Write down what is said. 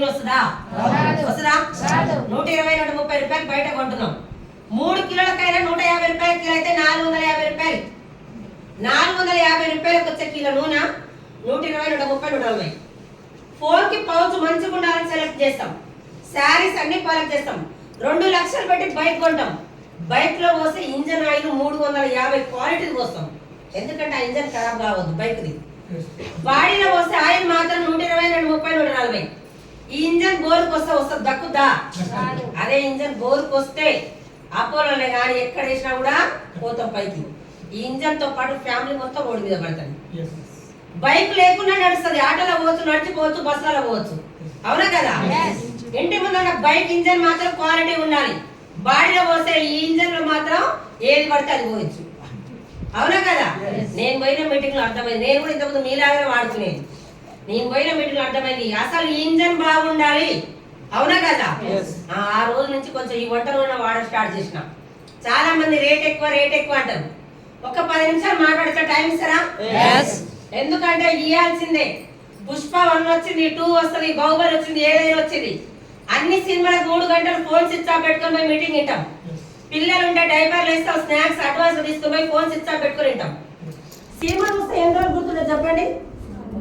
వస్తుందా? వస్తుందా? 120 130 రూపాయలు బయట కొంటున్నాం. 3 కిలోలకైనా 150 రూపాయల కిలో అయితే 450 రూపాయలు. 450 రూపాయలకు వచ్చే కిలో నూనె 120 130 140. ఫోన్ కి పౌచ్ మంచిగా ఉండాలని సెలెక్ట్ చేస్తాం. శారీస్ అన్ని సెలెక్ట్ చేస్తాం. 2 లక్షలు పెట్టి బైక్ కొంటాం. బైక్ లో పోస్తే ఇంజన్ ఆయిల్ 350 క్వాలిటీ పోస్తాం. ఎందుకంటే ఆ ఇంజన్ ఖరాబ్ కావద్దు బైక్ది. బాడీలో పోస్తే ఆయిల్ మాత్రం 120 130 140. ఈ ఇంజన్ బోర్కి వస్తుంది దక్కుద్దా? అదే ఇంజన్ బోర్కి వస్తే అపోలోనే కానీ ఎక్కడ వేసినా కూడా పోతాం పైకి. ఈ ఇంజన్ తో పాటు ఫ్యామిలీ మొత్తం రోడ్డు మీద పడుతుంది. బైక్ లేకుండా నడుస్తుంది. ఆటోలో పోవచ్చు, నడిచిపోవచ్చు, బస్సులలో పోవచ్చు. అవునా కదా? ఇంటి ముందు బైక్ ఇంజన్ మాత్రం క్వాలిటీ ఉండాలి. బాడీలో పోస్తే ఈ ఇంజన్ లో మాత్రం ఏది పడితే అది పోవచ్చు. అవునా కదా? నేను పోయిన మీటింగ్ లో అర్థమైంది. నేను కూడా ఇంతకుముందు మీలాగే వాడుకునేది. నేను పోయిన మీటింగ్ లో అర్థమైంది అసలు ఈ ఇంజన్ బాగుండాలి. అవునా కదా? ఆ రోజు నుంచి కొంచెం ఈ వంట నూనె వాడడం స్టార్ట్ చేసిన. చాలా మంది రేట్ ఎక్కువ అంటారు. ఒక 10 నిమిషాలు మాట్లాడితే టైం ఇస్తారా? ఎందుకంటే ఇయ్యాల్సిందే. పుష్ప 1 వచ్చింది, 2 వస్తుంది, బాహుబలి వచ్చింది, ఏదైనా వచ్చింది. అన్ని సినిమాలకు 3 గంటలు ఫోన్ స్విచ్ ఆఫ్ పెట్టుకొని పోయి మీటింగ్ వింటాం. పిల్లలు ఉంటే డైపర్లు వేస్తాం, స్నాక్స్ అడ్వాన్స్ తీసుకుని పోయి ఫోన్ స్విచ్ ఆఫ్ పెట్టుకుని వింటాం. సినిమా చూస్తే ఎన్ని రోజులు గుర్తుండే చెప్పండి?